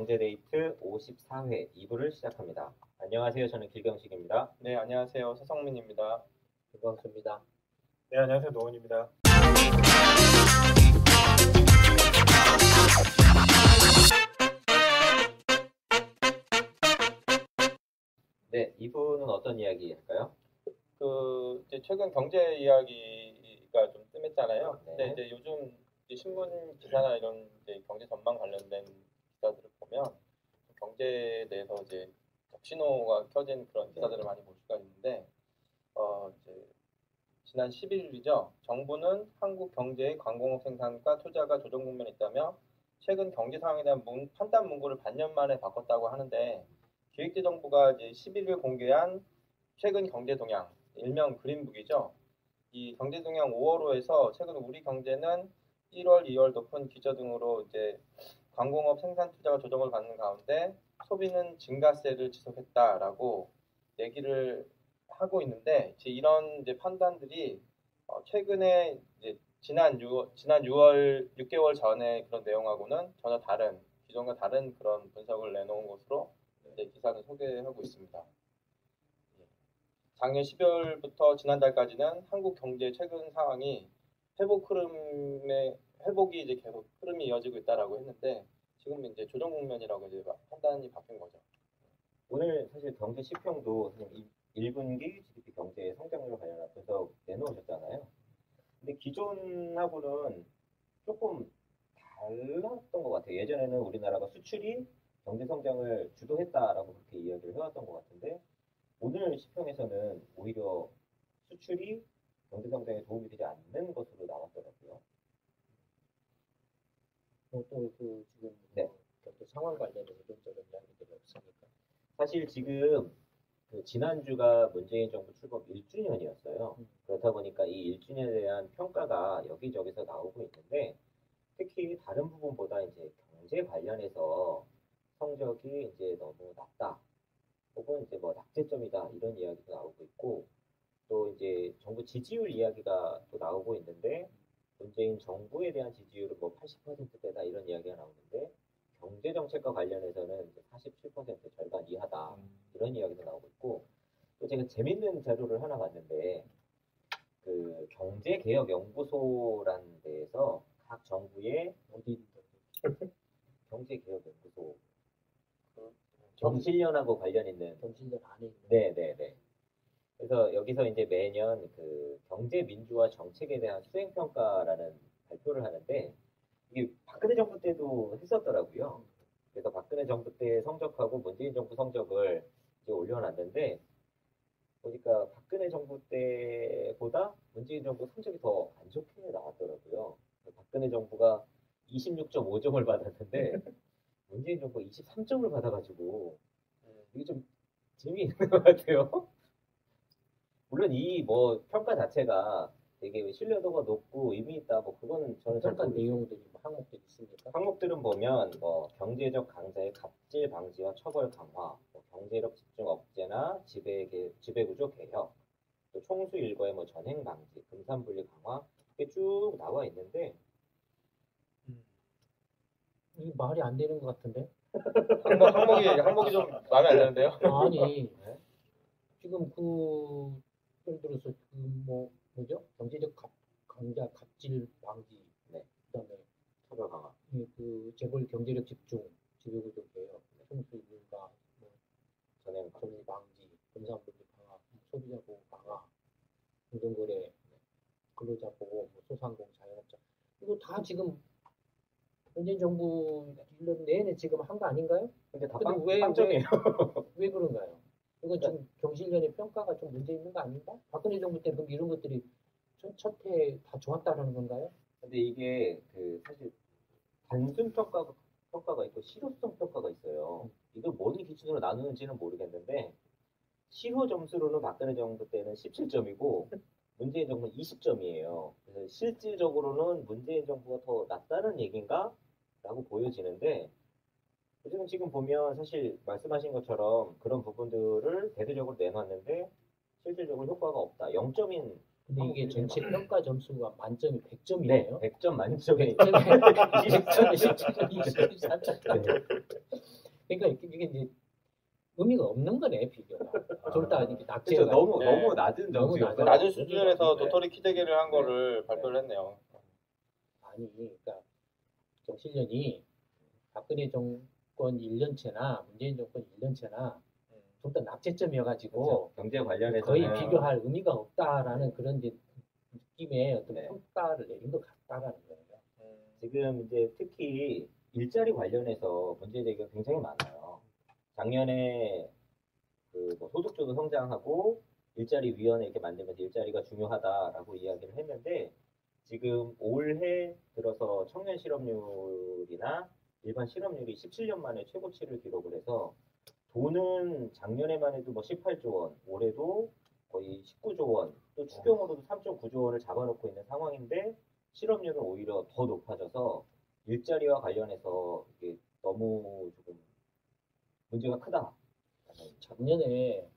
경제데이트 54회 2부를 시작합니다. 안녕하세요. 저는 길경식입니다. 네, 안녕하세요. 서성민입니다. 김광수입니다. 네, 안녕하세요. 노원입니다. 네, 2부는 어떤 이야기 할까요? 이제 최근 경제 이야기가 좀 뜸했잖아요. 네. 근데 이제 요즘 이제 신문 기사나 이런 이제 경제 전망 관련된 기사들을 보면 경제에 대해서 이제 적신호가 켜진 그런 기사들을 많이 볼 수가 있는데, 이제 지난 11일이죠. 정부는 한국 경제의 광공업 생산과 투자가 조정 국면에 있다며 최근 경제 상황에 대한 판단 문구를 반년 만에 바꿨다고 하는데, 기획재정부가 이제 11일 공개한 최근 경제 동향, 일명 그린북이죠. 이 경제 동향 5월호에서 최근 우리 경제는 1월, 2월 높은 기저 등으로 이제 광공업 생산 투자가 조정을 받는 가운데 소비는 증가세를 지속했다라고 얘기를 하고 있는데, 이런 이제 판단들이 최근에 이제 지난 6개월 전에 그런 내용하고는 전혀 다른, 기존과 다른 그런 분석을 내놓은 것으로 이제 기사를 소개하고 있습니다. 작년 12월부터 지난달까지는 한국 경제 최근 상황이 회복이 이제 계속 흐름이 이어지고 있다라고 했는데, 지금 이제 조정 국면이라고 이제 판단이 바뀐 거죠. 오늘 사실 경제 시평도 1분기 GDP 경제 성장률 관련한 분석 내놓으셨잖아요. 근데 기존하고는 조금 달랐던 것 같아요. 예전에는 우리나라가 수출이 경제 성장을 주도했다라고 그렇게 이야기를 해왔던 것 같은데, 오늘 시평에서는 오히려 수출이 경제 성장에 도움이 되지 않는 것으로 나왔더라고요. 지금 네. 경제 상황 관련된 의견적인 이야기들이 없으니까. 사실 지금 지난주가 문재인 정부 출범 1주년이었어요. 그렇다 보니까 이 1주년에 대한 평가가 여기저기서 나오고 있는데, 특히 다른 부분보다 이제 경제 관련해서 성적이 이제 너무 낮다, 혹은 이제 뭐 낙제점이다, 이런 이야기도 나오고 있고, 또 이제 정부 지지율 이야기가 또 나오고 있는데, 문재인 정부에 대한 지지율은 뭐 80%대다 이런 이야기가 나오는데, 경제 정책과 관련해서는 이제 47% 절반 이하다, 이런 이야기도 나오고 있고, 또 제가 재밌는 자료를 하나 봤는데, 그 경제개혁연구소라는 데에서 각 정부의 경제개혁연구소, 경실련하고 관련 있는, 경실련 안에 있는. 네네네. 그래서 여기서 이제 매년 그 경제 민주화 정책에 대한 수행 평가라는 발표를 하는데, 이게 박근혜 정부 때도 했었더라고요. 그래서 박근혜 정부 때 성적하고 문재인 정부 성적을 이제 올려놨는데, 보니까 박근혜 정부 때보다 문재인 정부 성적이 더 안 좋게 나왔더라고요. 박근혜 정부가 26.5점을 받았는데 문재인 정부가 23점을 받아가지고 이게 좀 재미있는 것 같아요. 물론 이 뭐 평가 자체가 되게 신뢰도가 높고 의미 있다, 뭐 그거는 저는 잘 평가 모르겠어요. 내용들이 뭐 항목들이 있습니까? 항목들은 보면 뭐 경제적 강자의 갑질 방지와 처벌 강화, 뭐 경제력 집중 억제나 지배구조 개혁, 또 총수 일거의 뭐 전행 방지, 금산분리 강화, 이게 쭉 나와 있는데, 이 말이 안 되는 것 같은데? 항목이 좀 마음에 안 드는데요. 아니, 네? 지금 예를 들어서 뭐죠? 경제적 강자 갑질 방지, 네. 그다음에 처벌 강화, 그 재벌 경제력 집중, 지배구조 개혁, 총수 일가, 뭐 전행 전리 방지, 금산분리 강화, 소비자 보호 강화, 공정거래, 근로자 보호, 뭐 소상공 자영업자, 이거 다 지금 문재인 정부 1년 내내 지금 한 거 아닌가요? 근데 다 근데 빵점이에요. 왜 그런가요? 이건 지금 경실련의 평가가 좀 문제 있는 거 아닌가? 박근혜 정부 때 그럼 이런 것들이 첫해 다 좋았다라는 건가요? 근데 이게 그 사실 단순 평가가 있고 실효성 평가가 있어요. 이걸 뭔 기준으로 나누는지는 모르겠는데, 실효 점수로는 박근혜 정부 때는 17점이고 문재인 정부는 20점이에요. 그래서 실질적으로는 문재인 정부가 더 낫다는 얘기인가? 라고 보여지는데, 지금 보면 사실 말씀하신 것처럼 그런 부분들을 대대적으로 내놨는데 실질적으로 효과가 없다. 0점인 근데 이게 전체 평가 점수가 만점이 네, 100점이에요. 100점 만점에 100점에 23점. 그러니까 이게 이제 의미가 없는 거네, 비교가. 둘 다 이렇게 그렇죠. 낙제가 너무 네. 너무 낮은 너무 점수여서 낮은 수준에서 네. 도토리 키대기를 한 네. 거를 발표를 했네요. 아니, 그러니까 정신련이 박근혜 정권 1년째나 문재인 정권 1년째나 둘 다 낙제점이어가지고 그렇죠. 경제 관련해서 거의 비교할 의미가 없다라는 그런 이제 느낌의 어떤 네. 평가를 내린 것 같다라는 거예요. 지금 이제 특히 일자리 관련해서 문제 제기가 굉장히 많아요. 작년에 그뭐 소득주도 성장하고 일자리 위원회 이렇게 만들면서 일자리가 중요하다라고 이야기를 했는데 지금 올해 들어서 청년 실업률이나 일반 실업률이 17년 만에 최고치를 기록을 해서 돈은 작년에만 해도 뭐 18조 원, 올해도 거의 19조 원, 또 추경으로도 3.9조 원을 잡아놓고 있는 상황인데 실업률은 오히려 더 높아져서 일자리와 관련해서 이게 너무 조금 문제가 크다. 작년에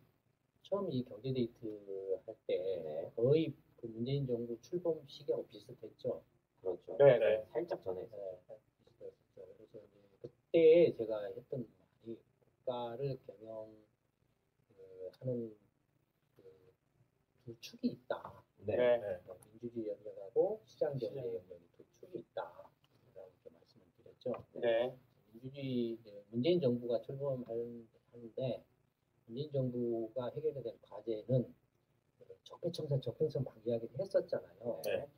처음 이 경제데이트 할 때 네. 거의 그 문재인 정부 출범 시기하고 비슷했죠. 그렇죠. 네. 살짝 전에. 비슷했죠. 그래서 이제 그때 제가 했던 말이 국가를 경영하는 두 축이 있다. 네. 네. 민주주의 영역하고 시장 경제 영역이 두 축이 있다라고 이렇게 말씀을 드렸죠. 네. 민주주의 문재인 정부가 출범하는데 문재인 정부가 해결해야 될 과제는 적폐청산, 적폐성 막 이야기를 했었잖아요. 네.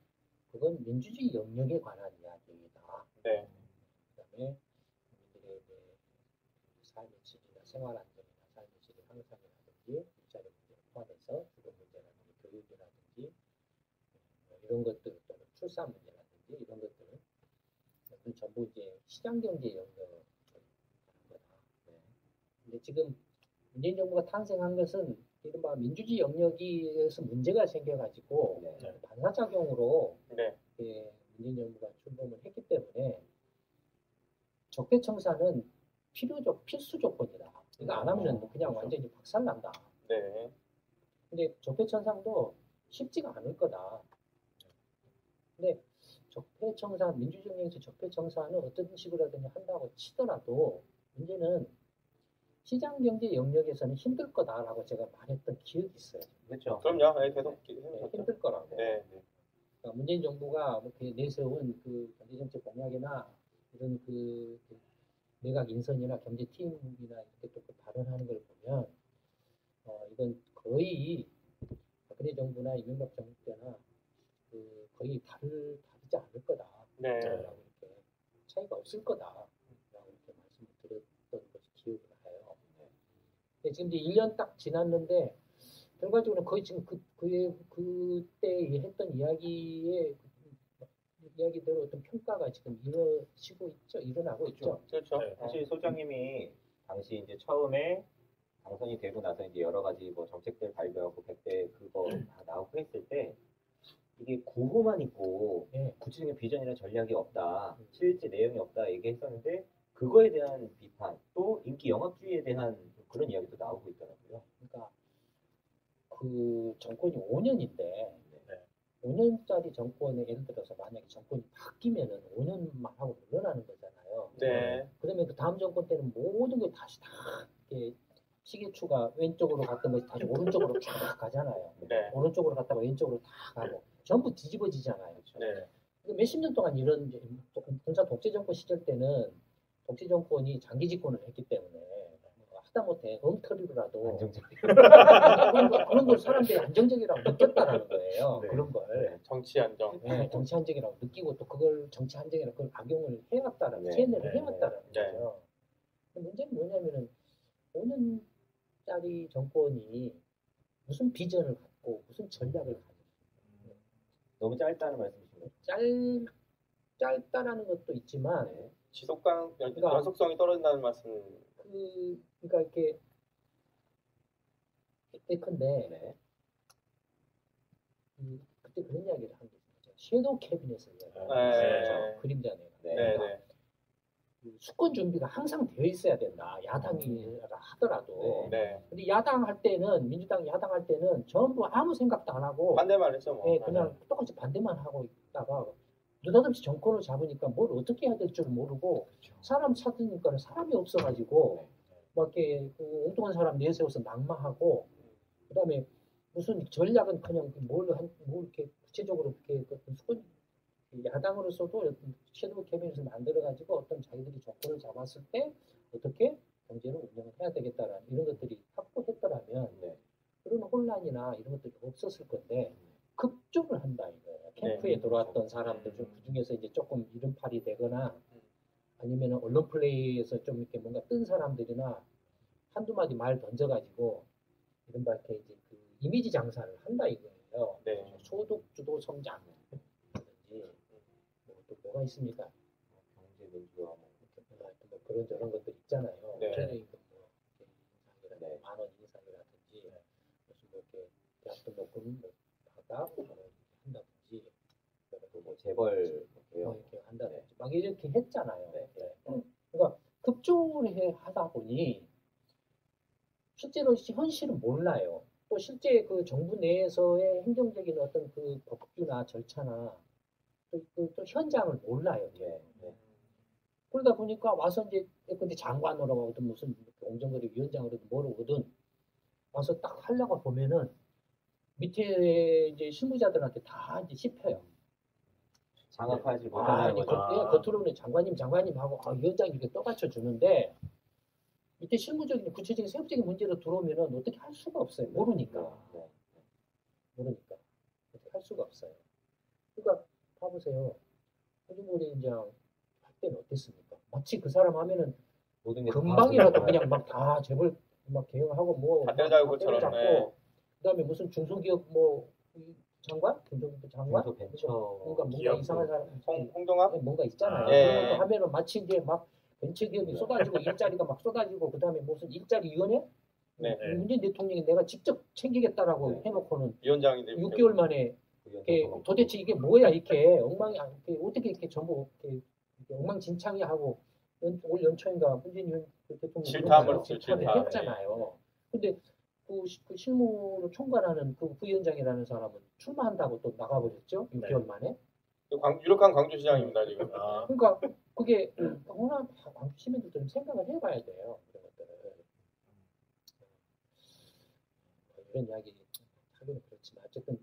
그건 민주주의 영역에 관한 이야기이다. 네. 그다음에 국민들의 삶의 질이나 생활 안정이나 삶의 질의 향상이라든지 일자리 문제를 포함해서 주거 문제라든지 교육이라든지 이런 것들 또는 출산 문제라든지 이런 것들은 전부 이제 시장 경제 영역을 하는 거다. 네. 근데 지금 문재인 정부가 탄생한 것은 이른바 민주주의 영역에서 문제가 생겨가지고 네. 반사작용으로 네. 문재인 정부가 출범을 했기 때문에 적폐청산은 필수 조건이다. 이거 안 하면 그냥 그렇죠. 완전히 박살난다. 네. 근데 적폐청산도 쉽지가 않을 거다. 근데 적폐청산, 민주주의 영역에서 적폐청산은 어떤 식으로든 한다고 치더라도 문제는 시장 경제 영역에서는 힘들 거다라고 제가 말했던 기억이 있어요. 그렇죠. 그럼요. 네, 계속 힘들 거라고. 네. 그러니까 문재인 정부가 이렇게 내세운 그 경제정책 공약이나 이런 그 내각 인선이나 경제팀이나 이렇게 또 발언하는 걸 보면 이건 거의 박근혜 정부나 이명박 정부 때나 거의 다르지 않을 거다. 네. 라고 이렇게 차이가 없을 거다라고 이렇게 말씀을 드렸던 것이 기억이 나요. 근데 지금 이제 1년 딱 지났는데 결과적으로 거의 지금 그때 했던 이야기대로 어떤 평가가 지금 일어나고 있죠. 그렇죠. 네. 사실 소장님이 당시 이제 처음에 당선이 되고 나서 이제 여러 가지 뭐 정책들 발표하고 100대 그거 다 나오고 했을 때 이게 구호만 있고 네. 구체적인 비전이나 전략이 없다, 실제 내용이 없다 얘기했었는데 그거에 대한 비판 또 인기 영합주의에 대한 그런 이야기도 나오고 있더라고요. 그러니까 그 정권이 5년인데 네. 5년짜리 정권에 예를 들어서 만약에 정권이 바뀌면은 5년만 하고 물러나는 거잖아요. 네. 그러면 그 다음 정권 때는 모든 게 다시 다 이렇게 시계추가 왼쪽으로 갔던 것이 다시 오른쪽으로 쫙 가잖아요. 네. 오른쪽으로 갔다가 왼쪽으로 다 가고 전부 뒤집어지잖아요. 네. 몇십 년 동안 이런 군사 독재 정권 시절 때는 독재 정권이 장기 집권을 했기 때문에 하다못해 엉터리로라도 안정적. 그런 걸 사람들이 안정적이라고 느꼈다라는 거예요. 네. 그런 걸. 정치 안정. 네, 정치 한정이라고 느끼고 또 그걸 정치 한정이라고 그걸 악용을 해왔다라는 네, 세뇌를 네, 해왔다라는 네. 거죠. 근데 문제는 뭐냐면은 5년짜리 정권이 무슨 비전을 갖고 무슨 전략을 가지고 너무 짧다는 말씀이신 거죠? 짧다라는 것도 있지만 네. 지속감, 그러니까- 연속성이 떨어진다는 말씀. 그러니까 이렇게 예컨대 네. 그때 그런 이야기를 한 게 있어요. 섀도우 캐비넷을 네. 그림자 내가. 네. 네. 네. 그 수권 준비가 항상 되어 있어야 된다. 야당이 하더라도. 네. 근데 야당 할 때는 민주당 야당 할 때는 전부 아무 생각도 안 하고 반대만 했죠 뭐. 예, 그냥 똑같이 반대만 하고 있다가 느닷없이 정권을 잡으니까 뭘 어떻게 해야 될 줄 모르고 사람 찾으니까 사람이 없어가지고 막 이렇게 그 엉뚱한 사람 내세워서 낙마하고 그다음에 무슨 전략은 그냥 뭘 이렇게 구체적으로 이렇게 어떤 수권 야당으로서도 섀도우 캐비닛을 만들어가지고 어떤 자기들이 정권을 잡았을 때 어떻게 경제를 운영을 해야 되겠다라는 이런 것들이 확보했더라면 그런 혼란이나 이런 것들이 없었을 건데 급조를 한다 이거예요. 캠프에 들어왔던 사람들 중 그중에서 이제 조금 이름팔이 되거나 아니면 언론 플레이에서 좀 이렇게 뭔가 뜬 사람들이나 한두 마디 말 던져가지고 이른바 이렇게 이제 그 이미지 장사를 한다 이거예요. 네. 소득 주도 성장 또 뭐가 있습니까? 경제 민주화 뭐 그런 저런 것들 있잖아요. 네. 최저임금 뭐 인상이라든지 만원 인상이라든지 무슨 뭐 이렇게 대학도 높은 뭐 바닥 한다든지 뭐 재벌 뭐 이렇게 한다든지 막 이렇게 했잖아요. 네. 그러니까 급조를 하다 보니 실제로 현실은 몰라요. 또 실제 그 정부 내에서의 행정적인 어떤 그 법규나 절차나 또 현장을 몰라요. 그러다 보니까 와서 이제 근데 장관으로 오든 무슨 공정거래 위원장으로든 뭐로 오든 와서 딱 하려고 보면은 밑에 이제 실무자들한테 다 이제 씹혀요. 장악하지 아니 못하는 거죠. 겉으로는 장관님 하고 위원장 이렇게 떠받쳐 주는데 밑에 실무적인 구체적인 세부적인 문제로 들어오면은 어떻게 할 수가 없어요. 모르니까 어떻게 할 수가 없어요. 그러니까 봐보세요. 공정거래 위원장 할 때는 어땠습니까? 마치 그 사람 하면은 모든 게 금방이라도 그냥 막 다 재벌 막 개혁하고 뭐 다 때려잡고 그처럼. 때려잡고 그다음에 무슨 중소기업 뭐 장관, 중소기업 장관, 중소벤처 뭔가 기업 이상한 사람 홍종학? 뭔가 있잖아요. 예. 그런 것도 하면은 마치 이제 막 벤처기업이 쏟아지고 일자리가 막 쏟아지고 그다음에 무슨 일자리 위원회? 네. 문재인 대통령이 내가 직접 챙기겠다라고 네. 해놓고는 위원장인데 6개월 만에 이게 도대체 이게 뭐야 이렇게 엉망이 이렇게 어떻게 이렇게 전부 이렇게 엉망진창이 하고 올 연초인가 문재인 대통령이 질타함을 질타를 했잖아요. 근데 그 실무를 총괄하는 그 부위원장이라는 사람은 출마한다고 또 나가버렸죠. 6개월 만에. 유력한 광주시장입니다 지금. 그러니까 그게 워낙 광주 시민들도 좀 생각을 해봐야 돼요. 그런 것들을. 이런 이야기 하기는 그렇지만 어쨌든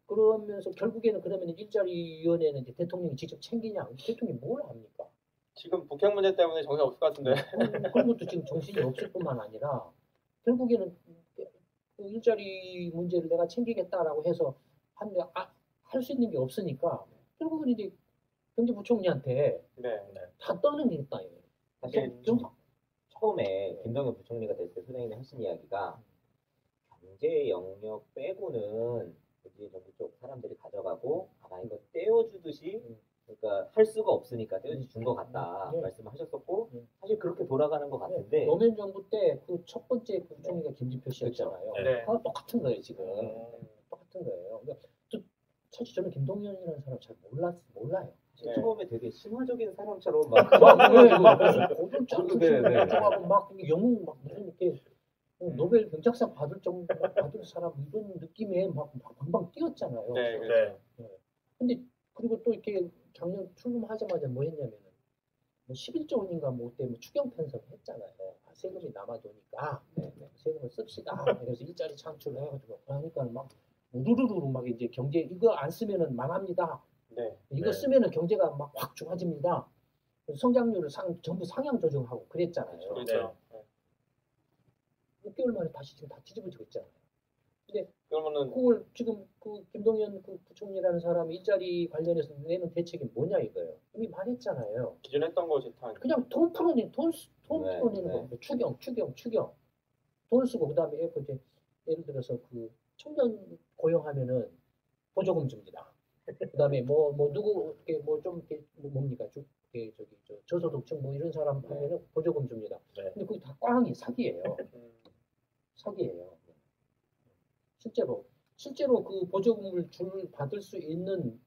그러면서 결국에는 그러면 일자리위원회는 이제 대통령이 직접 챙기냐? 대통령이 뭘 합니까? 지금 북핵 문제 때문에 정신 없을 것 같은데. 그런 것도 지금 정신이 없을 뿐만 아니라 결국에는 그 일자리 문제를 내가 챙기겠다라고 해서 할 수 있는 게 없으니까 결국은 이제 경제부총리한테 네. 다 떠넘기겠다. 사실 처음에 김동연 부총리가 됐을 때 소장님이 하신 이야기가 경제 영역 빼고는 문재인 정부 쪽 사람들이 가져가고 아마 이거 떼어주듯이 그러니까 할 수가 없으니까 떼어주듯이 준 것 같다 말씀을 하셨었고 사실 그렇게 돌아가는 것 같은데 노무현 정부 때 그 첫 번째 부총리가 김진표 씨였잖아요. 네. 그거 똑같은 거예요 지금. 똑같은 거예요. 그러니까 사실 저는 김동연이라는 사람 잘 몰라요. 네. 처음에 되게 신화적인 사람처럼 막 고전 네. 좋아하고 막 영웅 막 무슨 이렇게 노벨 경제학상 받을 사람 이런 느낌에 막 금방 뛰었잖아요. 네. 근데 그리고 또 이렇게 작년 출범하자마자 뭐 했냐면은 뭐 11조 원인가 뭐 그때 뭐 추경 편성을 했잖아요. 세금이 남아도니까 세금을 씁시다. 그래서 일자리 창출해가지고 그러니까 막 우르르르 막 이제 경제 이거 안 쓰면은 망합니다. 네. 이거 쓰면은 경제가 막 확 좋아집니다. 성장률을 전부 상향 조정하고 그랬잖아요. 그렇죠. 6개월 만에 다시 지금 다 뒤집어지고 있잖아요. 근데 그러면은 그걸 지금 그 김동연 그 부총리라는 사람이 일자리 관련해서 내는 대책이 뭐냐 이거예요. 이미 말했잖아요. 기존에 했던 거 재탕. 그냥 돈 풀어내는 네. 거. 추경. 돈 쓰고 그다음에 이제 예를 들어서 그 청년 고용하면은 보조금 줍니다. 그다음에 뭐 누구 뭐좀 뭡니까 저소득층 뭐 이런 사람 하면은 보조금 줍니다. 근데 그게 다 꽝이 사기예요. 사기예요. 실제로 그 보조금을 받을 수 있는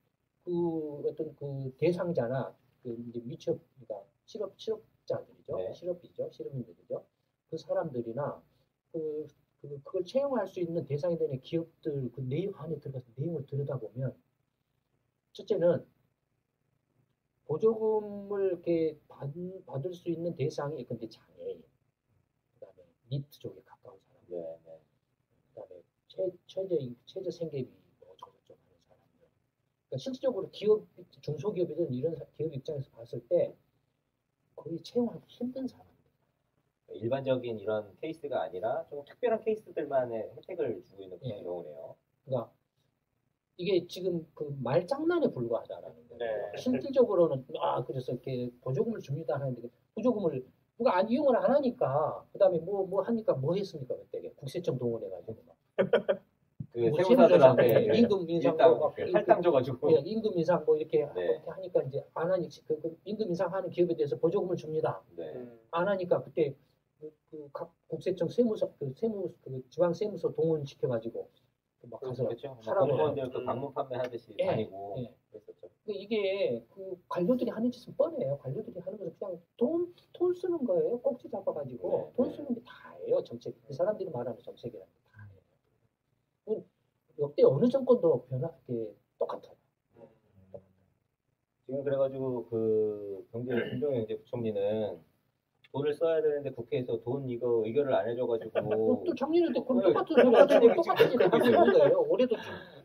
그 어떤 그 대상자나 그 이제 미취업, 그러니까 실업자들이죠. 네. 실업인들이죠. 그 사람들이나 그걸 채용할 수 있는 대상이 되는 기업들 그 내용 안에 들어가서 내용을 들여다보면 첫째는 보조금을 이렇게 받을 수 있는 대상이 근데 장애인, 그다음에 니트족에 가까운 사람, 네, 네. 그다음에 최저 생계비 뭐 저저저 하는 사람들. 그러니까 실질적으로 중소기업이든 이런 기업 입장에서 봤을 때 거의 채용하기 힘든 사람들. 일반적인 이런 케이스가 아니라 좀 특별한 케이스들만의 혜택을 주고 있는 그런 예. 경우네요. 그러니까 이게 지금 그 말장난에 불과하다라는 거예요. 네. 실질적으로는 그래서 이렇게 보조금을 줍니다 하는데 보조금을 누가 이용을 안 하니까 그다음에 뭐 하니까 뭐 했습니까 그때 국세청 동원해가지고 막. 그 뭐 세무사들한테 세무조사, 임금 인상 일당 뭐 할당 줘가지고 예, 임금 인상 뭐 이렇게 네. 하니까 이제 안 하니 그 임금 인상하는 기업에 대해서 보조금을 줍니다. 네. 안 하니까 그때 각 국세청 세무서 그 지방 세무서 동원 시켜가지고 막 가서 그렇죠. 하라고. 공무원들 그 방문 판매하듯이 예, 다니고 예. 그랬었죠. 이게 그 관료들이 하는 짓은 뻔해요. 관료들이 하는 것은 그냥 돈 쓰는 거예요. 꼭지 잡아가지고 네, 돈 네. 쓰는 게 다예요. 정책. 그 사람들이 말하는 정책이라는 게 다예요. 역대 어느 정권도 똑같아요. 지금 그래가지고 그 김종경 경제부총리는 돈을 써야 되는데 국회에서 돈 이거 의결을 안 해줘가지고 또 작년에도 그런 네, 똑같은 소리 똑같은 하고 얘기 똑같은 지금 일 하고 하고 있는 거예요. 올해도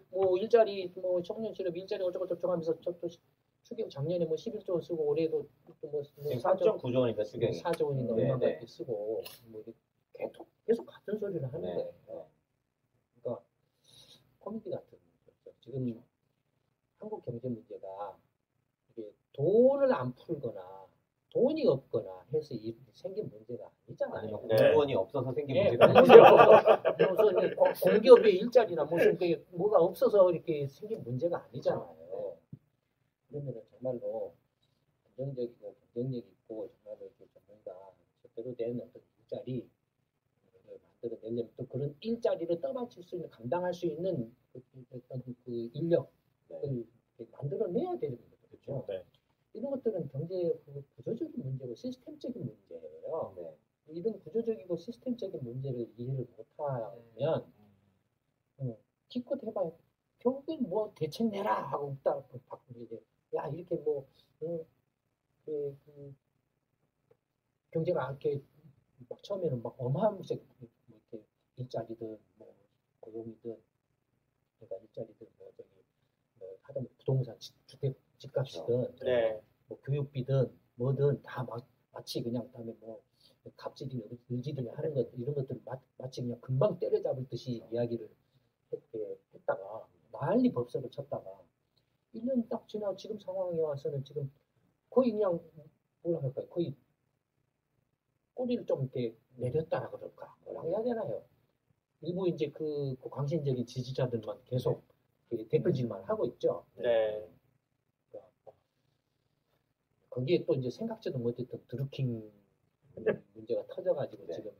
뭐 일자리 뭐 청년 실업 일자리 어쩌고 저쩌고 하면서 또 추경 작년에 뭐 11조 원 쓰고 올해도 또뭐 지금 4조 3.9조 원인가 추경이 4조 원인가 네, 얼마가 네. 이렇게 쓰고 뭐 이렇게 계속 같은 소리를 하는 네. 거예요. 그러니까 코미디 같은 거죠. 지금 한국 경제 문제가 이게 돈을 안 풀거나 돈이 없거나 해서 생긴 문제가 아니잖아요. 아니면 네. 공무원이 없어서 생긴 예, 문제가 무슨 공기업의 일자리나 무슨 뭐가 없어서 이렇게 생긴 문제가 아니잖아요. 그러면 정말로 안정적이고 경쟁력 있고 정말로 이렇게 전문가 제대로 된 어떤 일자리를 만들어내려면 또 그런 일자리를 떠받칠 수 있는 감당할 수 있는 어떤 그 인력을 만들어내야 되는 거죠. 네. 이런 것들은 경제의 구조적인 문제고 시스템적인 문제예요. 네. 이런 구조적이고 시스템적인 문제를 이해를 못하면 기껏 해봐야 결국엔 뭐 대책 내라 하고 딱 이제 야 이렇게 뭐 경제가 이렇게 막 처음에는 막 어마무시하게 뭐 이렇게 일자리든 뭐 고용이든 그러니까 일자리든 뭐 저기 뭐 하다못해 부동산 주택 집값이든 네. 뭐 교육비든 뭐든 다 마치 그냥 그다음에 뭐 갑질이나 의지들이 하는 것 이런 것들 마치 그냥 금방 때려잡을 듯이 이야기를 했다가 난리 법석을 쳤다가 1년 딱 지나 지금 상황에 와서는 지금 거의 그냥 뭐라 할까요? 거의 꼬리를 좀 이렇게 내렸다라 그럴까? 뭐라고 해야 되나요? 일부 이제 그 광신적인 지지자들만 계속 댓글질만 하고 있죠. 네. 거기에 또 이제 생각지도 못했던 드루킹 문제가 터져가지고 네. 지금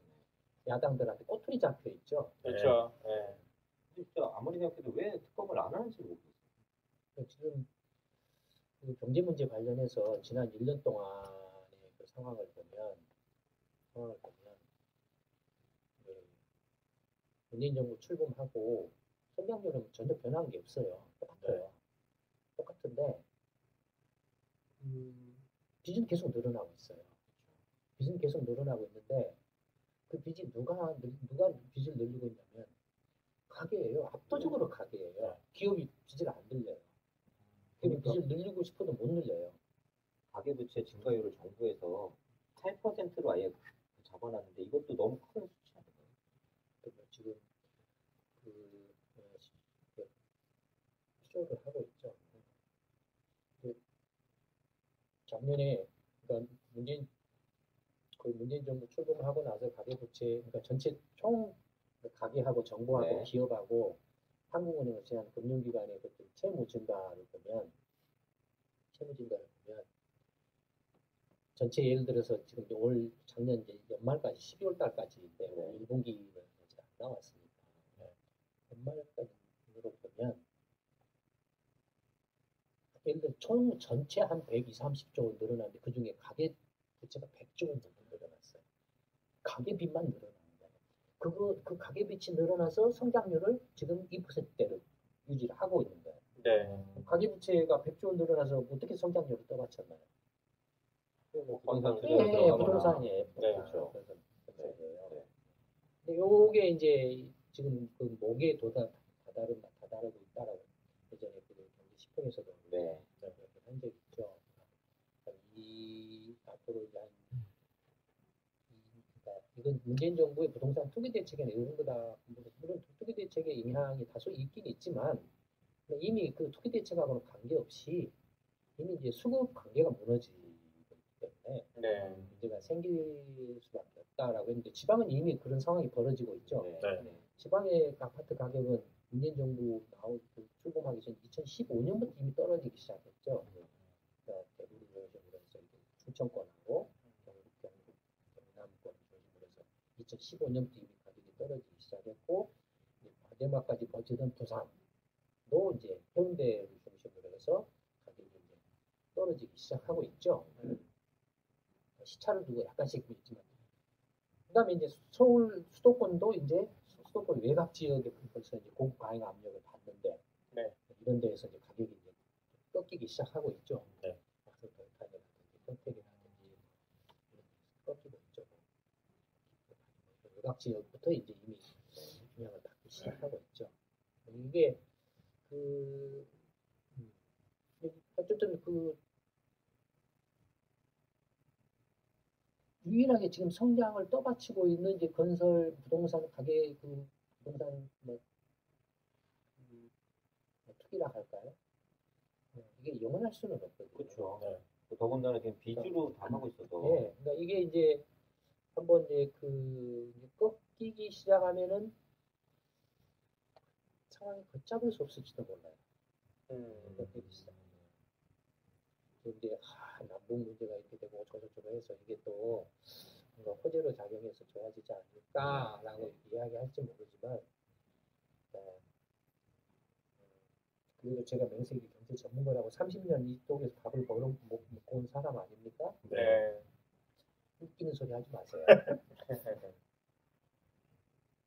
야당들한테 꼬투리 잡혀 있죠. 그렇죠. 네. 진짜 아무리 생각해도 왜 특검을 안 하는지 모르겠어요. 지금 그 경제 문제 관련해서 지난 1년 동안의 그 상황을 보면 문재인 정부 출범하고 성장률은 전혀 변한 게 없어요. 똑같아요. 똑같은데 빚은 계속 늘어나고 있어요. 빚은 계속 늘어나고 있는데 그 빚이 누가 빚을 늘리고 있냐면 가계예요. 압도적으로 가계예요. 기업이 빚을 안 늘려요. 기업이 빚을 늘리고 싶어도 못 늘려요. 가계부채 증가율을 정부에서 8%로 아예 잡아놨는데 이것도 너무 큰 수치 아닌가요? 그리고 지금 수조를 하고 있죠. 작년에 그러니까 문재인 정부 출범하고 나서 가계부채 그러니까 전체 총 가계하고 정부하고 네. 기업하고 한국은행을 제한 금융기관의 그 채무 증가를 보면 전체 예를 들어서 지금 작년 이제 연말까지 12월 달까지인데 1분기는 아직 안 나왔으니까 연말까지로 보면 예를 들어 총 전체 한 120, 30조 늘어났는데 그 중에 가계 부채가 100조 정도 늘어났어요. 가계 빚만 늘어나는 거예요. 그 가계 빚이 늘어나서 성장률을 지금 2%대로 유지를 하고 있는 거예요. 네. 가계 부채가 100조 늘어나서 어떻게 성장률을 떠받쳤나요? 부동산 예, 투자를 들어가거나. 부동산이에요. 네. 그렇죠. 그래요. 네. 근데 요게 이제 지금 그 목에 다다르고 있다라고 예전에 그 경제 시평에서도 네. 한 적이 있죠. 앞으로 이제 그러니까 이건 문재인 정부의 부동산 투기 대책에는 이런 거다. 물론 투기 대책의 영향이 다소 있긴 있지만 이미 그 투기 대책하고는 관계없이 이미 이제 수급 관계가 무너지기 때문에 네. 문제가 생길 수밖에 없다라고 했는데 지방은 이미 그런 상황이 벌어지고 있죠. 네. 네. 지방의 아파트 가격은 문재인 정부 출범하기 전 2015년부터 이미 떨어지기 시작했죠. 그러니까 대구를 중심으로 해서 충청권하고 경남권 중심으로 해서 2015년부터 이미 가격이 떨어지기 시작했고 마지막까지 버티던 부산도 이제 해운대를 중심으로 해서 가격이 이제 떨어지기 시작하고 있죠. 시차를 두고 약간씩 있지만 그다음에 이제 서울 수도권도 이제 수도권 외곽 지역에 벌써 이제 공급 과잉 압력을 받는데 네. 이런 데에서 이제 가격이 이제 꺾이기 시작하고 있죠. 네. 박스터타이라든지 평택이라든지 이런 데서 꺾이고 있죠. 외곽 지역부터 이제 이미 영향을 받기 시작하고 있죠. 이게 그 어쨌든 그 유일하게 지금 성장을 떠받치고 있는 이제 건설 부동산 가게 그 부동산 투기라 할까요? 이게 영원할 수는 없거든요. 그렇죠. 네. 더군다나 지금 빚으로 다 하고 있어서. 예, 그러니까 이게 이제 한번 이제 이제 꺾이기 시작하면은 상황이 걷잡을 수 없을지도 몰라요. 꺾이기 시작하면. 근데 남북 문제가 이렇게 되고 저저저저 해서 이게 또 뭔가 호재로 작용해서 좋아지지 않을까라고 이야기할지 모르지만 그리고 제가 명색이 경제 전문가라고 30년 이쪽에서 밥을 먹고 온 사람 아닙니까? 네. 웃기는 소리 하지 마세요.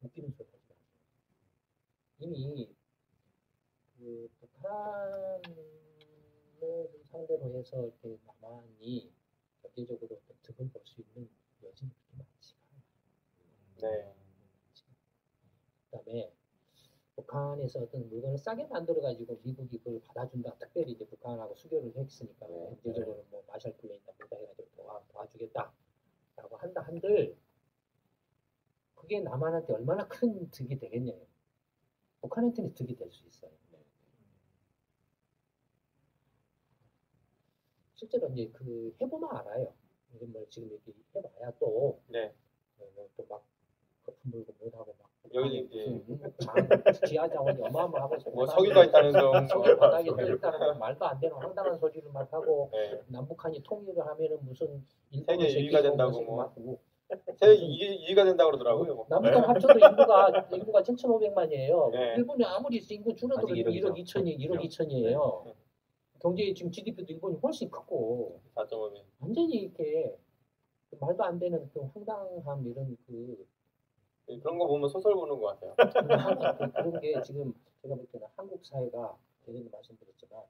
웃기는 소리 하지 마세요. 이미 그 북한을 상대로 해서 이렇게 남한이 경제적으로 어떤 득을 볼 수 있는 여진이 그렇게 많지가 않아요. 네. 그다음에 북한에서 어떤 물건을 싸게 만들어 가지고 미국이 그걸 받아준다. 특별히 이제 북한하고 수교를 했으니까 경제적으로 뭐 마샬 플랜이나 뭐다 해가지고 도와주겠다라고 한다 한들 그게 남한한테 얼마나 큰 득이 되겠냐요. 북한한테는 득이 될 수 있어요. 실제로 이제 그 해보면 알아요. 이제 뭐 지금 이렇게 해봐야 또 네. 또막 거품 물고 못하고 막 여기 지하 자원이 어마어마하고 뭐 석유가 있다는 점. 석유 바닥에 떠 있다는 말도 안 되는 황당한 소리를 막 하고 네. 남북한이 통일을 하면은 무슨 세계 2위가 된다고 뭐. 뭐. 세계 2위가 된다고 그러더라고요. 뭐. 남북한 합쳐도 인구가 7,500만이에요. 네. 일본이 아무리 인구 줄어도 아직 1억 2천이에요. 네. 경제 지금 GDP도 일본이 훨씬 크고 4.5배. 완전히 이렇게 말도 안 되는 그 황당함 이런 그런 거 보면 소설 보는 것 같아요. 그런 게 지금 제가 볼 때는 한국 사회가 예전에 말씀드렸지만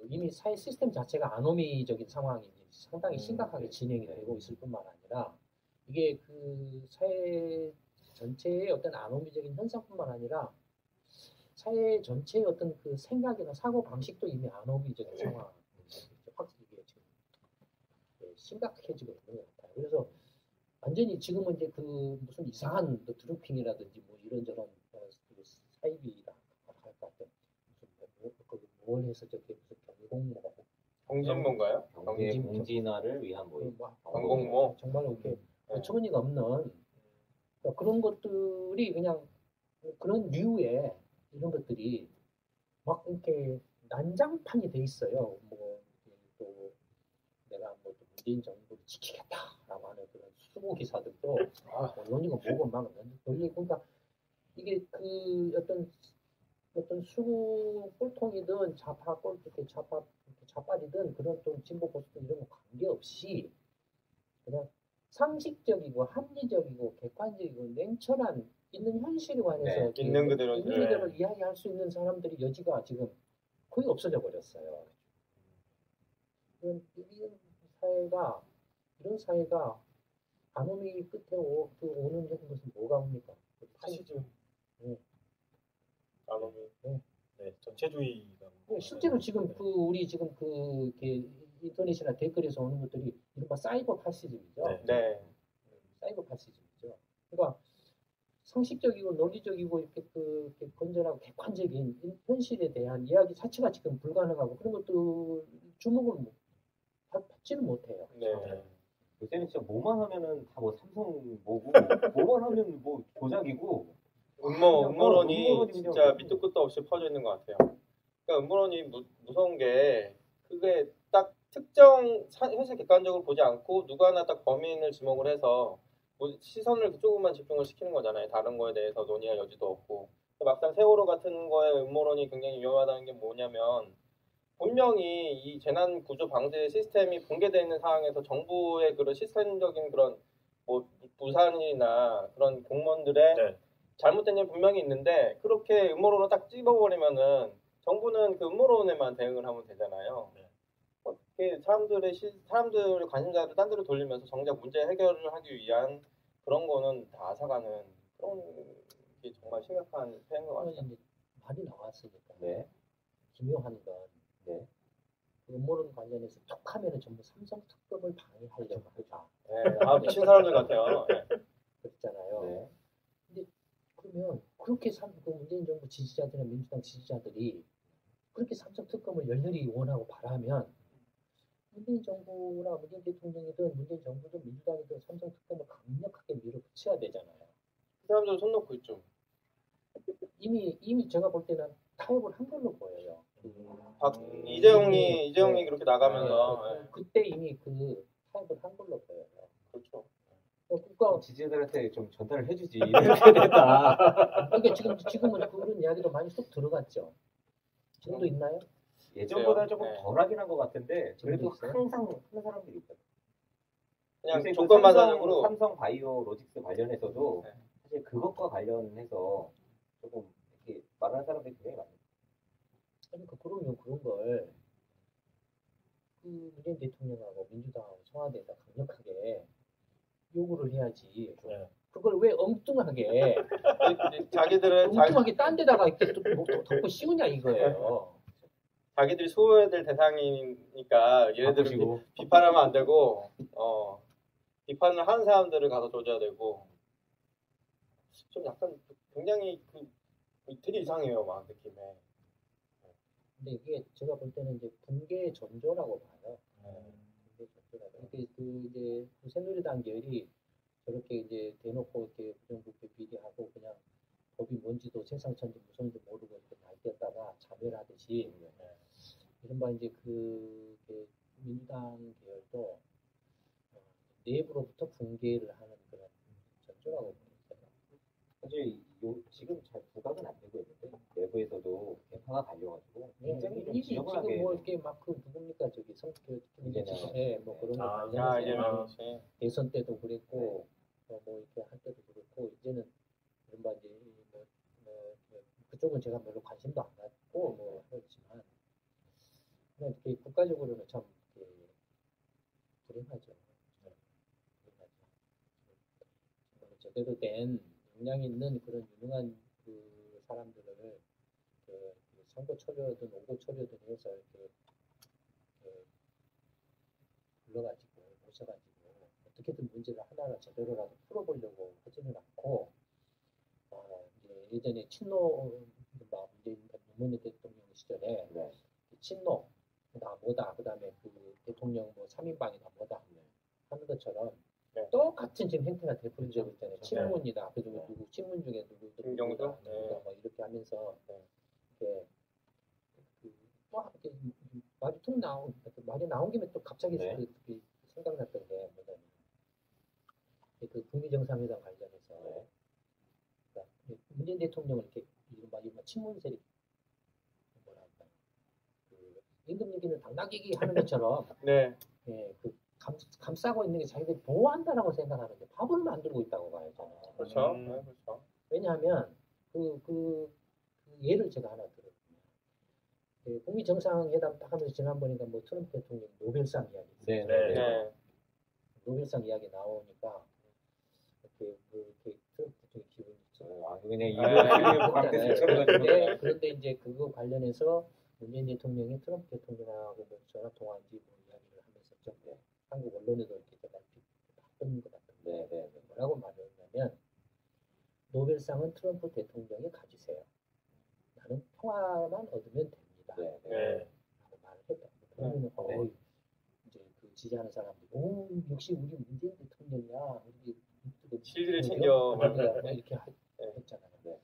이미 사회 시스템 자체가 아노미적인 상황이 상당히 심각하게 진행이 되고 있을 뿐만 아니라 이게 그 사회 전체의 어떤 아노미적인 현상뿐만 아니라 사회 전체의 어떤 그 생각이나 사고 방식도 이미 아노미적인 상황이 확실히 이게 지금 심각해지고 있는 것 같아요. 그래서 완전히 지금은 이제 그 무슨 이상한 드루핑이라든지 뭐 이런저런 사이비라 할까 무슨 뭘 해서 저게 무슨 경진모인가요? 경제 공진화를 위한 뭐 경공모. 정말 이렇게 네. 어처구니가 없는 그러니까 그런 것들이 그냥 그런 류의 이런 것들이 막 이렇게 난장판이 돼 있어요. 뭐 또 내가 뭐 문재인 정부를 지키겠다라고 하는 그런 수고 기사들도 언론이고 뭐고 막 널리 그러니까 이게 그 어떤 어떤 수구 꼴통이든 좌파디든 그런 좀 진보 보수든 이런 거 관계없이 그냥 상식적이고 합리적이고 객관적이고 냉철한 있는 현실에 관해서 네, 이렇게 있는 그대로 있는 그대로 이야기할 수 있는 사람들이 여지가 지금 거의 없어져 버렸어요. 이런 사회가 암흑의 끝에 오는 것은 뭐가 옵니까? 파시즘, 네. 나눔이 네, 전체주의가 실제로 지금 우리 지금 이렇게 인터넷이나 댓글에서 오는 것들이 이른바 사이버 파시즘이죠. 네. 네. 사이버 파시즘이죠. 그러니까 상식적이고 논리적이고 이렇게 건전하고 객관적인 현실에 대한 이야기 자체가 지금 불가능하고 그런 것들 주목을 받지는 못해요. 네. 요새는 진짜 뭐만 하면은 다 뭐 삼성 뭐고 뭐만 하면 뭐 조작이고 음모론이 음모론이 진짜 그냥 밑도 끝도 없이 퍼져 있는 것 같아요. 그러니까 음모론이 무서운 게 그게 딱 특정 현실 객관적으로 보지 않고 누구 하나 딱 범인을 지목을 해서 뭐 시선을 그쪽으로만 집중을 시키는 거잖아요. 다른 거에 대해서 논의할 여지도 없고. 막상 세월호 같은 거에 음모론이 굉장히 위험하다는 게 뭐냐면 분명히 이 재난 구조 방재 시스템이 붕괴되어 있는 상황에서 정부의 그런 시스템적인 그런 뭐 부산이나 그런 공무원들의 네. 잘못된 일 분명히 있는데 그렇게 음모론을 딱 찝어버리면은 정부는 그 음모론에만 대응을 하면 되잖아요. 네. 어떻게 사람들의 관심사를 딴 데로 돌리면서 정작 문제 해결을 하기 위한 그런 거는 다 앗아가는 그런 게 정말 심각한 폐해인 것 같아요. 이제 말이 나왔으니까 네. 기묘한 건 네. 음모론 관련해서 툭하면은 전부 삼성 특검을 방해하려고 한다. 네, 아 미친 사람들 같아요. 네. 그랬잖아요. 네. 근데 그러면 그렇게 그 문재인 정부 지지자들이나 민주당 지지자들이 그렇게 삼성 특검을 열렬히 원하고 바라면 문재인 정부나 문재인 대통령이든 문재인 정부든 민주당이든 삼성 특검을 강력하게 밀어붙여야 되잖아요. 그 사람들은 손 놓고 있죠. 이미 제가 볼 때는 타협을 한 걸로 보여요. 이재용이 그렇게 나가면서 네. 그때 이미 그 타협을 한 걸로 보여요. 그렇죠. 그러니까 지지자들한테 좀 전달을 해주지. 이렇게 됐다. 그러니까 지금은 그런 이야기도 많이 쏙 들어갔죠. 지금도 있나요? 예전보다 조금 네. 덜하긴 한 것 같은데 그래도 있어요? 항상 하는 사람들이 있어요. 그냥 요새 그 조건반사적으로 삼성 바이오로직스 관련해서도 네. 사실 그것과 관련해서 조금 이렇게 말하는 사람들이 굉장히 많아요. 그러니까 그러면 그런 걸 그 문재인 대통령하고 민주당하고 청와대에다 강력하게 요구를 해야지. 네. 그걸 왜 엉뚱하게 자기들은 엉뚱하게 딴 데다가 이렇게 덮고 씌우냐 이거예요. 자기들이 수호해야 될 대상이니까 얘네들은 바꾸시고. 비판하면 안 되고 비판을 하는 사람들을 가서 조져야 되고 좀 약간 굉장히 되게 이상해요 막 느낌에. 근데 이게 제가 볼 때는 이제 붕괴 전조라고 봐요. 붕괴 전조라고. 이렇게 이제 새누리당 계열이 저렇게 이제 대놓고 이렇게 부정부패 비리하고 그냥 법이 뭔지도 세상 천지 무서운지 모르고 이렇게 날뛰었다가 자멸하듯이 이른바 이제 민주당 계열도 내부로부터 붕괴를 하는 그런 전조라고 보여요. 사실 지금 잘 부각은 안 되고 있는데 내부에서도 개파가 갈려가지고 굉장히 좀 이미 지저분하게 지금 뭐 이렇게 막 누굽니까 저기 이재명. 뭐 그런 거 아, 관련해서 이재명 대선 때도 그랬고 뭐 이렇게 할 때도 그렇고 이제는 이른바 이제 그쪽은 제가 별로 관심도 안 갖고 뭐 하지만 그냥 이렇게 국가적으로는 참 이렇게 불행하죠. 불행하죠. 정말 제대로 된 역량 있는 그런 유능한 그 사람들을 선거 처리든 오고 처리든 해서 이렇게 불러가지고 모셔가지고 어떻게든 문제를 하나를 제대로라도 풀어보려고 하지는 않고 이제 예전에 문재인 대통령 시절에 친노 뭐다 그다음에 그 대통령 뭐 3인방이다 뭐다 하는 것처럼 똑같은 지금 행태가 되풀이되고 있잖아요. 친문이다. 그리고 누구 친문 중에 누구 김경수 뭐 이렇게 하면서 이렇게 말이 툭 말이 나온 김에 또 갑자기 생각났던 게 뭐냐면 그 북미 정상회담 관련해서 그러니까 문재인 대통령을 이렇게 이른바 친문 세력 임금 얘기는 당나귀기 하는 것처럼 네. 예, 그 감싸고 있는 게 자기들이 보호한다라고 생각하는데 밥을 만들고 있다고 봐요 저는. 그렇죠. 네, 그렇죠. 왜냐하면 그 예를 제가 하나 들었거든요. 그 북미 정상회담 딱 하면서 지난번에 뭐 트럼프 대통령 노벨상 이야기 네, 네. 네. 노벨상 이야기 나오니까 이렇게 트럼프 대통령 기분이 그냥 아, 밖에서 네, 쳐가지고 그런데 이제 그거 관련해서 문재인 대통령이 트럼프 대통령하고 뭐 전화 통화인지 뭐 이야기를 하면서 좀 한국 언론에도 이렇게 제가 봤던 것 같은데 네, 네, 네. 뭐라고 말을 했냐면 노벨상은 트럼프 대통령이 가지세요. 나는 평화만 얻으면 됩니다. 네, 네. 네. 라고 말을 했다. 그러면 네. 이제 그 지지하는 사람들이 오 역시 우리 문재인 대통령이야. 우리 실리를 챙겨 막 이렇게 네. 했잖아요. 네.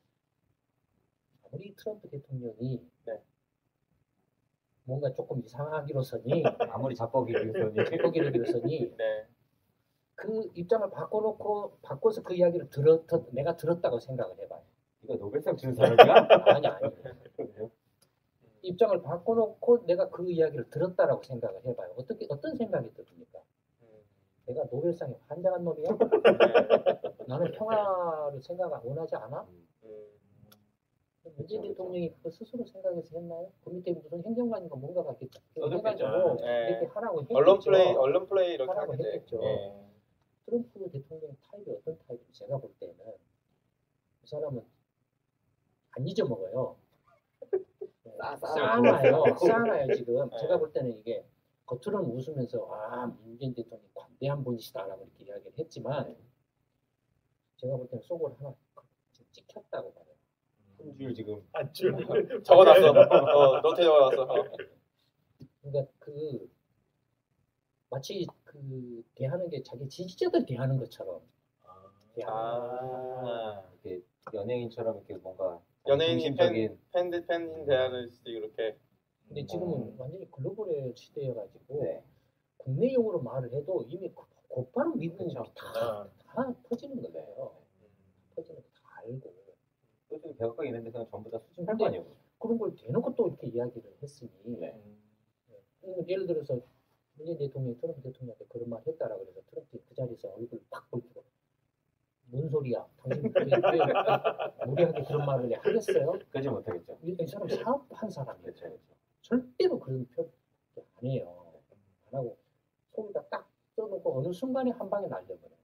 아무리 트럼프 대통령이 네. 뭔가 조금 이상하기로서니 아무리 자뻑이기로서니 거기로서니 네. 그 입장을 바꿔서 그 이야기를 내가 들었다고 생각을 해봐요. 이거 노벨상 주는 사람이야? 아니. 입장을 바꿔놓고 내가 그 이야기를 들었다라고 생각을 해봐요. 어떤 생각이 듭니까? 내가 노벨상에 환장한 놈이야? 나는 평화를 원하지 않아? 문재인 대통령이 그거 스스로 생각해서 했나요? 그 밑에 무슨 행정관인가 뭔가가 이렇게 해가지고 네. 이렇게 하라고 했겠죠. 언론 플레이 이렇게 하라고 하게 돼. 했겠죠. 네. 트럼프 대통령 타입이 어떤 타입인지 제가 볼 때는 그 사람은 안 잊어먹어요. 쌓아놔요 지금. 네. 제가 볼 때는 이게 겉으로는 웃으면서 문재인 대통령이 관대한 분이시다라고 이렇게 이야기를 했지만 제가 볼 때는 속으로 하나 지금 찍혔다고 봐요. 한 줄 지금 안줄 적어놨어. 노트에 적어놨어. 그러니까 마치 대하는 게 자기 지지자들 대하는 것처럼 이렇게 연예인처럼 이렇게 뭔가 연예인이 중심적인 팬인 대하는 이렇게. 근데 지금은 완전히 글로벌의 시대여가지고 네. 국내용으로 말을 해도 이미 곧바로 미국이 그쵸. 다 터지는 거예요. 터지는 거 다 알고. 또 백악관 이런 데서는 전부 다 수준 근데 할거 아니에요. 그런 걸 대놓고 또 이렇게 이야기를 했으니 네. 예를 들어서 문재인 대통령이 트럼프 대통령한테 그런 말 했다라 그래서 트럼프 그 자리에서 얼굴 팍 붉히고 뭔 소리야? 당신 왜 무리하게 그런 말을 하겠어요? 그러지 못하겠죠. 이 사람 사업한 사람이에요. 그렇죠. 절대로 그런 표현 안 해요. 안 하고 속에다 딱 써놓고 어느 순간에 한 방에 날려버려요.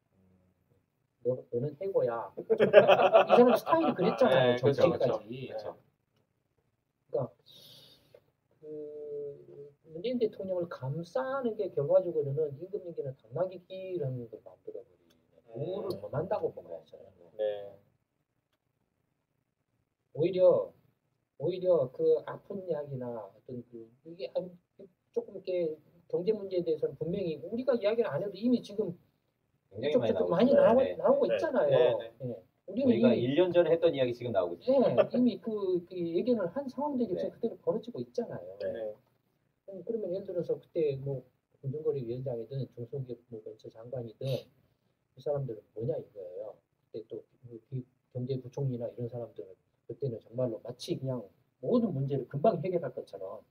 너는 해고야. 이 사람 스타일이 그랬잖아요. 네, 그렇죠, 정치까지. 그렇죠. 그러니까 문재인 대통령을 감싸는 게 결과적으로는 임금 얘기는 당나귀기라는 걸 만들어버리는 공을 더 만다고 본 거예요. 저는. 네. 오히려 그 아픈 이야기나 어떤 이게 조금 이렇게 경제 문제에 대해서는 분명히 우리가 이야기를 안 해도 이미 지금 굉장히 많이 나오고 네. 있잖아요. 네. 네. 우리는 우리가 이미 1년 전에 했던 이야기 지금 나오고 있죠. 이미 그 예견을 한 상황들이 네. 그대로 벌어지고 있잖아요. 네. 그러면 예를 들어서 그때 뭐 금융거래위원장이든 중소기업 뭐 벤처 장관이든 이 사람들은 뭐냐 이거예요. 그때 또 경제부총리나 이런 사람들은 그때는 정말로 마치 그냥 모든 문제를 금방 해결할 것처럼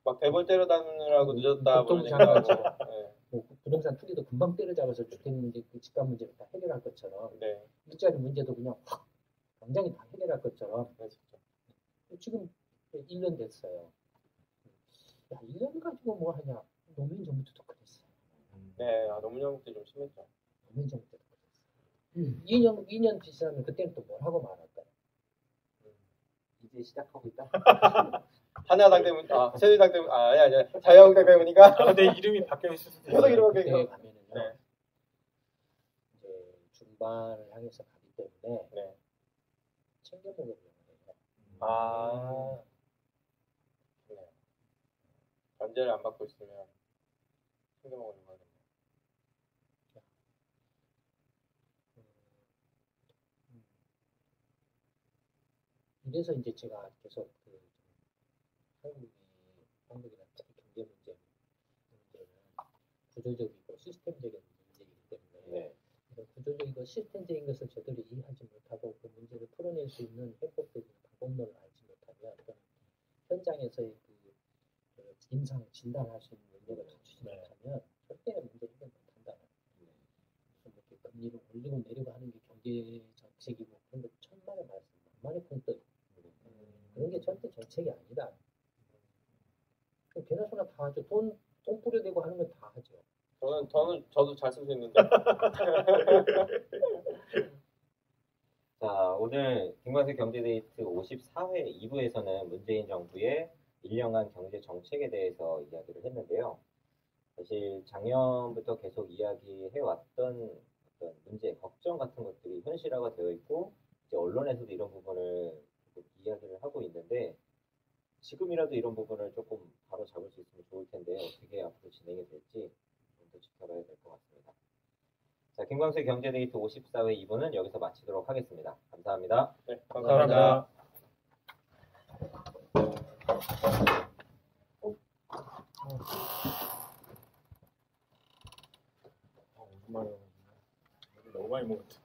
막 대본 때려 다느라고 늦었다 뭐 보통 이런 장관처럼 얘기하고. 네. 뭐 부동산 투기도 금방 때려잡아서 주택 문제, 그 집값 문제를 다 해결할 것처럼 네. 일자리 문제도 그냥 확 당장에 다 해결할 것처럼 네, 진짜. 지금 1년 됐어요. 야, 1년 가지고 뭐 하냐? 노무현 정부 때도 그랬어요. 네, 노무현 때 좀 심했죠. 노무현 정부 때도 그랬어요. 2년 지나면 그때는 또 뭘 하고 말할까요? 이제 시작하고 있다. 한야당 때문, 새누리당 때문, 아니야, 자유한국당 때문이니까. 근데 이름이 바뀌어 있을 수도 계속 있어요. 이렇게 그때 가면은요. 네. 이제 중반을 향해서 가기 때문에 네. 챙겨 먹으려고 해요. 네. 견제를 안 받고 있으면 챙겨 먹으려고 하겠네요. 이래서 이제 제가 계속 한국이나 특히 경제 문제는 구조적이고 시스템적인 문제이기 때문에 네. 이런 구조적이고 시스템적인 것을 제대로 이해하지 못하고 그 문제를 풀어낼 수 있는 해법적인 방법론을 알지 못하면 또는 현장에서의 임상 진단할 수 있는 능력을 갖추지 못하면 절대 문제 해결 못한다. 무슨 이렇게 금리를 올리고 내리고 하는 게 경제 정책이고 그런 거 천만의 말씀, 만만의 콩떡. 그런 게 절대 정책이 아니다. 개나소나 다 하죠. 돈 뿌려대고 하는 건 다 하죠. 저도 잘 쓸 수 있는데. 자, 오늘 김광석 경제데이트 54회 2부에서는 문재인 정부의 1년간 경제 정책에 대해서 이야기를 했는데요. 사실 작년부터 계속 이야기해왔던 어떤 문제, 걱정 같은 것들이 현실화가 되어 있고 이제 언론에서도 이런 부분을 이야기를 하고 있는데 지금이라도 이런 부분을 조금 바로 잡을 수 있으면 좋을 텐데 어떻게 앞으로 진행이 될지 좀 더 지켜봐야 될 것 같습니다. 자, 김광수의 경제데이트 54회 2부는 여기서 마치도록 하겠습니다. 감사합니다. 네, 감사합니다. 오랜만에 너무 많이 먹었다.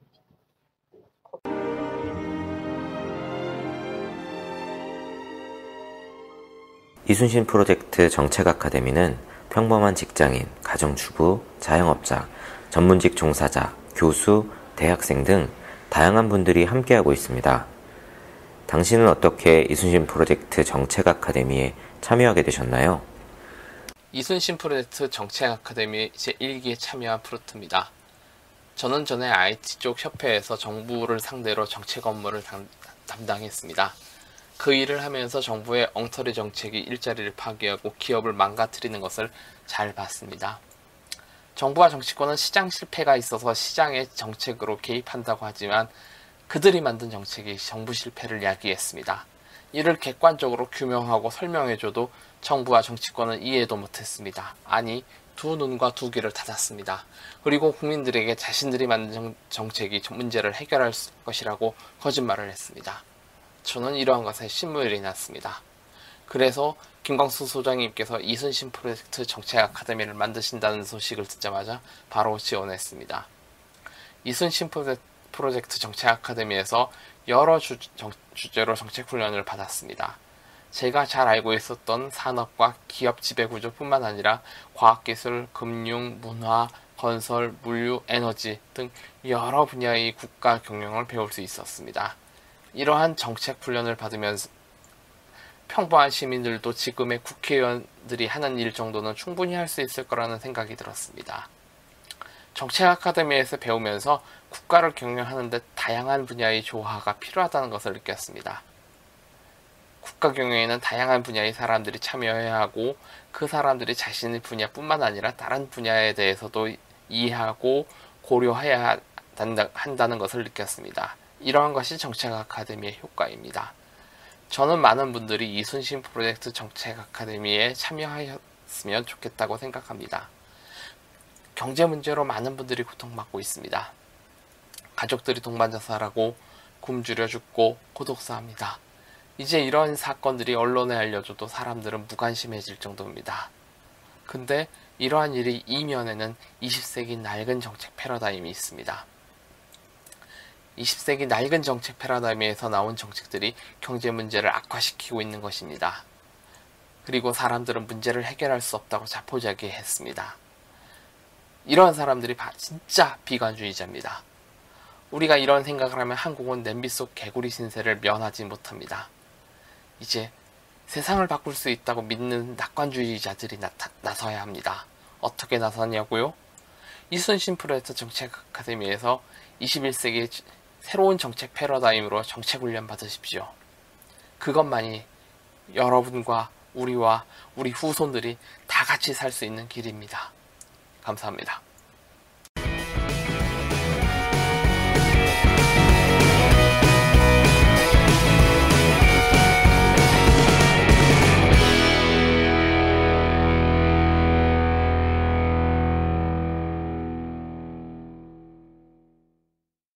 이순신 프로젝트 정책 아카데미는 평범한 직장인, 가정주부, 자영업자, 전문직 종사자, 교수, 대학생 등 다양한 분들이 함께하고 있습니다. 당신은 어떻게 이순신 프로젝트 정책 아카데미에 참여하게 되셨나요? 이순신 프로젝트 정책 아카데미 제1기에 참여한 프로트입니다. 저는 전에 IT 쪽 협회에서 정부를 상대로 정책 업무를 담당했습니다. 그 일을 하면서 정부의 엉터리 정책이 일자리를 파괴하고 기업을 망가뜨리는 것을 잘 봤습니다. 정부와 정치권은 시장 실패가 있어서 시장의 정책으로 개입한다고 하지만 그들이 만든 정책이 정부 실패를 야기했습니다. 이를 객관적으로 규명하고 설명해줘도 정부와 정치권은 이해도 못했습니다. 아니, 두 눈과 두 귀를 닫았습니다. 그리고 국민들에게 자신들이 만든 정책이 문제를 해결할 것이라고 거짓말을 했습니다. 저는 이러한 것에 신물이 났습니다. 그래서 김광수 소장님께서 이순신 프로젝트 정책 아카데미를 만드신다는 소식을 듣자마자 바로 지원했습니다. 이순신 프로젝트 정책 아카데미에서 여러 주제로 정책 훈련을 받았습니다. 제가 잘 알고 있었던 산업과 기업 지배구조뿐만 아니라 과학기술, 금융, 문화, 건설, 물류, 에너지 등 여러 분야의 국가 경영을 배울 수 있었습니다. 이러한 정책 훈련을 받으면서 평범한 시민들도 지금의 국회의원들이 하는 일 정도는 충분히 할 수 있을 거라는 생각이 들었습니다. 정책 아카데미에서 배우면서 국가를 경영하는 데 다양한 분야의 조화가 필요하다는 것을 느꼈습니다. 국가 경영에는 다양한 분야의 사람들이 참여해야 하고 그 사람들이 자신의 분야뿐만 아니라 다른 분야에 대해서도 이해하고 고려해야 한다는 것을 느꼈습니다. 이러한 것이 정책 아카데미의 효과입니다. 저는 많은 분들이 이순신 프로젝트 정책 아카데미에 참여하였으면 좋겠다고 생각합니다. 경제 문제로 많은 분들이 고통받고 있습니다. 가족들이 동반자살하고 굶주려 죽고 고독사합니다. 이제 이런 사건들이 언론에 알려줘도 사람들은 무관심해질 정도입니다. 근데 이러한 일이 이면에는 20세기 낡은 정책 패러다임이 있습니다. 20세기 낡은 정책 패러다임에서 나온 정책들이 경제 문제를 악화시키고 있는 것입니다. 그리고 사람들은 문제를 해결할 수 없다고 자포자기했습니다. 이런 사람들이 진짜 비관주의자입니다. 우리가 이런 생각을 하면 한국은 냄비 속 개구리 신세를 면하지 못합니다. 이제 세상을 바꿀 수 있다고 믿는 낙관주의자들이 나서야 합니다. 어떻게 나서냐고요? 이순신 프로젝트 정책 아카데미에서 21세기 새로운 정책 패러다임으로 정책 훈련 받으십시오. 그것만이 여러분과 우리와 우리 후손들이 다 같이 살 수 있는 길입니다. 감사합니다.